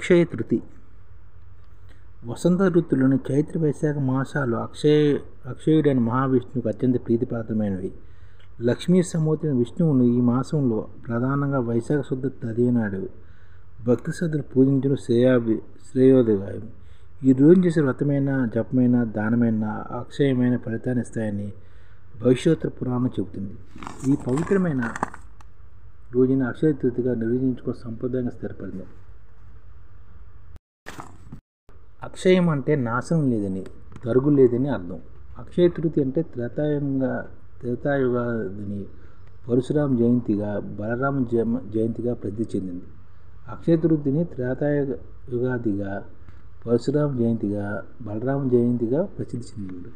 అక్షయ తృతీయ వసంత ఋతువులోని చైత్ర వైశాఖ మాసాలు అక్షయుడైన మహావిష్ణువుకు అత్యంత ప్రీతిపాత్రమైనవి. లక్ష్మీ సమూర్తిని విష్ణువును ఈ మాసంలో ప్రధానంగా వైశాఖ శుద్ధ తదియ నాడు భక్తి శ్రద్ధలు పూజించడం శ్రేయోదయం. ఈ రోజు చేసే వ్రతమైన, జపమైన, దానమైన అక్షయమైన ఫలితాన్ని ఇస్తాయని భవిష్యోత్తర పురాణం చెబుతుంది. ఈ పవిత్రమైన రోజున అక్షయ తృతీయగా నిర్వహించుకునే సంప్రదాయంగా స్థిరపడింది. అక్షయం అంటే నాశనం లేదని, తరుగు లేదని అర్థం. అక్షయ తృతీయ అంటే త్రేతాయుగాదని, పరశురామ జయంతిగా, బలరామ జయంతిగా ప్రసిద్ధి చెందింది. అక్షయ తృతీయని త్రేతాయుగాదిగా, పరశురామ జయంతిగా, బలరామ జయంతిగా ప్రసిద్ధి చెందింది.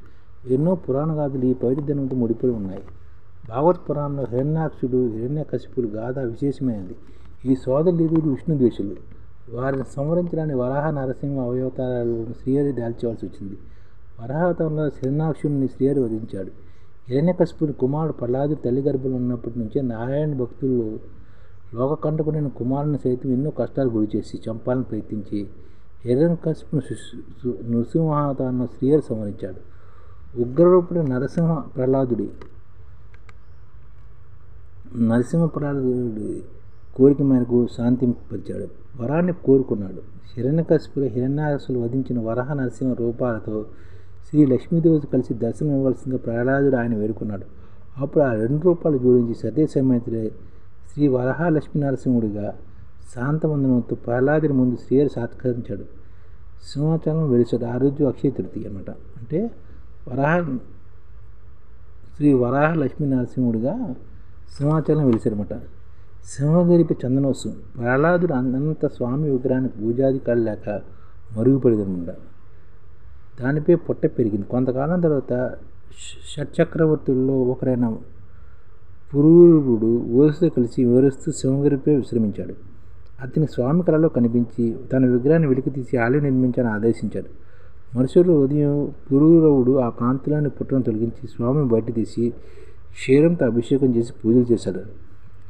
ఎన్నో పురాణ గాథలు ఈ పవిత్ర దినంతో ముడిపడి ఉన్నాయి. భాగవత పురాణంలో హిరణ్యాక్షుడు, హిరణ్యకశిపుడు గాథ విశేషమైనది. ఈ సోదరులు ఇరువురు విష్ణుద్వేషులు. వారిని సంహరించడానికి వరాహ, నరసింహ అవతారాలను శ్రీహరి దాల్చవలసి వచ్చింది. వరాహావతారంలో హిరణ్యాక్షుడిని శ్రీహరి వధించాడు. హిరణ్యకశిపుని కుమారుడు ప్రహ్లాదుడు తల్లి గర్భంలో ఉన్నప్పటి నుంచే నారాయణ భక్తులు లోకకంటకుడైన కుమారుని సైతం ఎన్నో కష్టాలు గురిచేసి చంపాలని ప్రయత్నించి హిరణ్యకశిపుని నృసింహావతారంలో శ్రీహరి సంహరించాడు. ఉగ్రరూపుడైన నరసింహ ప్రహ్లాదుడి కోరిక మేరకు శాంతింపరిచాడు. వరాన్ని కోరుకున్నాడు. హిరణ్యకశిపుడు, హిరణ్యాసులు వధించిన వరాహ, నరసింహ రూపాలతో శ్రీ లక్ష్మీదేవితో కలిసి దర్శనం ఇవ్వాల్సిందిగా ప్రహ్లాదుడు ఆయన వేడుకున్నాడు. అప్పుడు ఆ రెండు రూపాలు జోడించి సతీ సమేతుడే శ్రీ వరాహ లక్ష్మీ నరసింహుడిగా శాంతవందనంతో ప్రహ్లాదుడి ముందు శ్రీహరి సాత్కరించాడు. సింహాచలం వెలిసాడు. ఆ రోజు అక్షయ తృతీయ అన్నమాట. అంటే శ్రీ వరాహ లక్ష్మీ నరసింహుడిగా సింహాచలం వెలిసారన్నమాట. సింహగిరిపై చందనోత్సవం. ప్రహ్లాదుడు అనంత స్వామి విగ్రహానికి పూజాధికారులు లేక మరుగుపడేదన్నమాట. దానిపై పొట్ట పెరిగింది. కొంతకాలం తర్వాత షట్చక్రవర్తుల్లో ఒకరైన పురూరవుడు ఓసుతో కలిసి వివరిస్తూ సింహగిరిపై విశ్రమించాడు. అతని స్వామి కళలో కనిపించి తన విగ్రహాన్ని వెలికితీసి ఆలయం నిర్మించాలని ఆదేశించాడు. మరుసటి ఉదయం పురూరవుడు ఆ ప్రాంతంలోని పుట్టను తొలగించి స్వామిని బయట తీసి క్షీరంతో అభిషేకం చేసి పూజలు చేశాడు.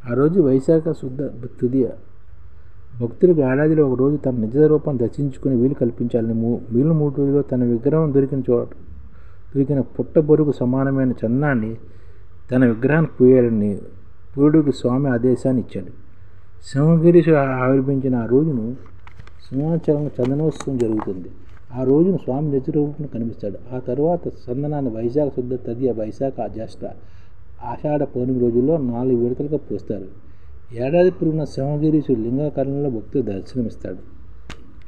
ఆ రోజు వైశాఖ శుద్ధ తృతీయ. భక్తులకు ఏడాదిలో ఒకరోజు తన నిజ రూపాన్ని దర్శించుకుని వీలు కల్పించాలని మిగిలిన 3 రోజుల్లో తన విగ్రహం దొరికిన పుట్ట బరువుకు సమానమైన చందనాన్ని తన విగ్రహానికి పూయాలని పురుడికి స్వామి ఆదేశాన్ని ఇచ్చాడు. సింహగిరి ఆవిర్భించిన ఆ రోజును సింహాచలం చందనోత్సవం జరుగుతుంది. ఆ రోజున స్వామి నిజ రూపంలో కనిపిస్తాడు. ఆ తరువాత చందనాన్ని వైశాఖ శుద్ధ తదియ, వైశాఖ, జ్యేష్ఠ, ఆషాఢ పౌర్ణమి రోజుల్లో 4 విడతలుగా పోస్తారు. ఏడాది పొరుగున సింహగిరీశుడు లింగాకరణలో భక్తులు దర్శనమిస్తాడు.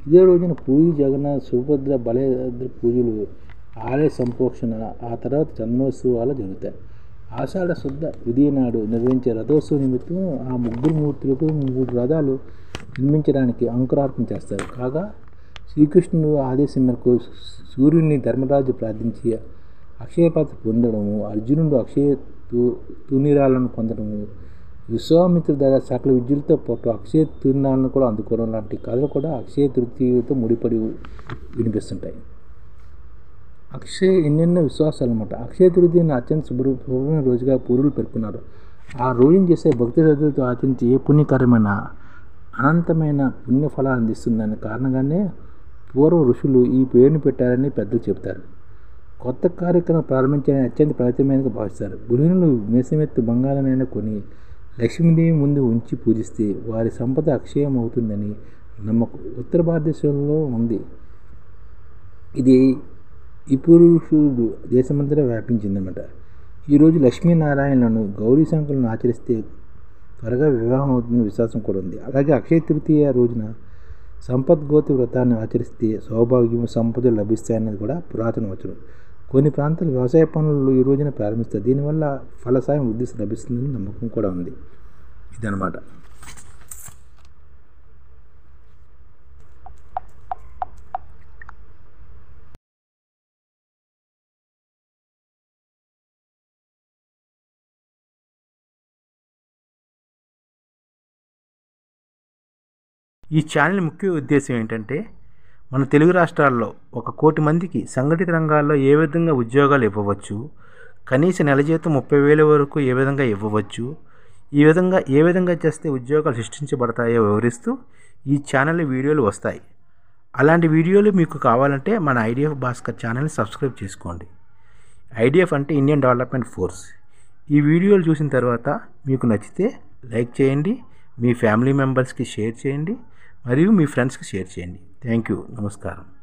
ఇదే రోజున పూరి జగన్నాథ, సుభద్ర, బలభద్ర పూజలు, ఆలయ సంప్రోక్షణ, ఆ తర్వాత చందనోత్సవాలు జరుగుతాయి. ఆషాఢ శుద్ధ విధియ నాడు నిర్వహించే రథోత్సవ నిమిత్తం ఆ 3 మూర్తులకు 3 రథాలు నిర్మించడానికి అంకురార్పణ చేస్తారు. కాగా శ్రీకృష్ణుడు ఆదేశం మేరకు సూర్యుని ధర్మరాజు ప్రార్థించి అక్షయపాత్ర పొందడము, అర్జునుడు అక్షయ తూణీరాలను పొందడము, విశ్వామిత్రుడి ద్వారా సకల విద్యులతో పాటు అక్షయ తూణీరాలను కూడా అందుకోవడం లాంటి కథలు కూడా అక్షయ తృతీయతో ముడిపడి వినిపిస్తుంటాయి. ఎన్నెన్నో విశ్వాసాలు అన్నమాట. అక్షయ తృతీయను అత్యంత శుభ్రమైన రోజుగా పూర్వులు పేర్కొన్నారు. ఆ రోజున చేసే భక్తి శ్రద్ధలతో ఆచరించి ఏ పుణ్యకరమైన అనంతమైన పుణ్యఫలాలు అందిస్తుందనే కారణంగానే పూర్వ ఋషులు ఈ పేరుని పెట్టారని పెద్దలు చెబుతారు. కొత్త కార్యక్రమం ప్రారంభించాలని అత్యంత పవిత్రమైనదిగా భావిస్తారు. గృహిణులు మేసమెత్తు బంగారాన్ని కొని లక్ష్మీదేవి ముందు ఉంచి పూజిస్తే వారి సంపద అక్షయం అవుతుందని నమ్మకం ఉత్తర భారతదేశంలో ఉంది. ఇది ఈ పురుషుడు దేశమంతటా వ్యాపించిందన్నమాట. ఈరోజు లక్ష్మీనారాయణలను, గౌరీ శంకరులను ఆచరిస్తే త్వరగా వివాహం అవుతుందని విశ్వాసం కూడా ఉంది. అలాగే అక్షయ తృతీయ రోజున సంపద్గోతి వ్రతాన్ని ఆచరిస్తే సౌభాగ్యం, సంపదలు లభిస్తాయన్నది కూడా పురాతన వచనం. కొన్ని ప్రాంతాలు వ్యవసాయ పనులు ఈ రోజున ప్రారంభిస్తారు. దీనివల్ల ఫలసాయం వృద్ధి లభిస్తుందని నమ్మకం కూడా ఉంది. ఇదన్నమాట. ఈ ఛానల్ ముఖ్య ఉద్దేశం ఏంటంటే మన తెలుగు రాష్ట్రాల్లో 1 కోటి మందికి సంఘటిత రంగాల్లో ఏ విధంగా ఉద్యోగాలు ఇవ్వవచ్చు, కనీస నెల జీతం 30,000 వరకు ఏ విధంగా ఇవ్వవచ్చు, ఏ విధంగా చేస్తే ఉద్యోగాలు సృష్టించబడతాయో వివరిస్తూ ఈ ఛానల్ వీడియోలు వస్తాయి. అలాంటి వీడియోలు మీకు కావాలంటే మన ఐడిఎఫ్ భాస్కర్ ఛానల్ని సబ్స్క్రైబ్ చేసుకోండి. ఐడిఎఫ్ అంటే ఇండియన్ డెవలప్మెంట్ ఫోర్స్. ఈ వీడియోలు చూసిన తర్వాత మీకు నచ్చితే లైక్ చేయండి, మీ ఫ్యామిలీ మెంబర్స్కి షేర్ చేయండి మరియు మీ ఫ్రెండ్స్కి షేర్ చేయండి. Thank you. నమస్కారం.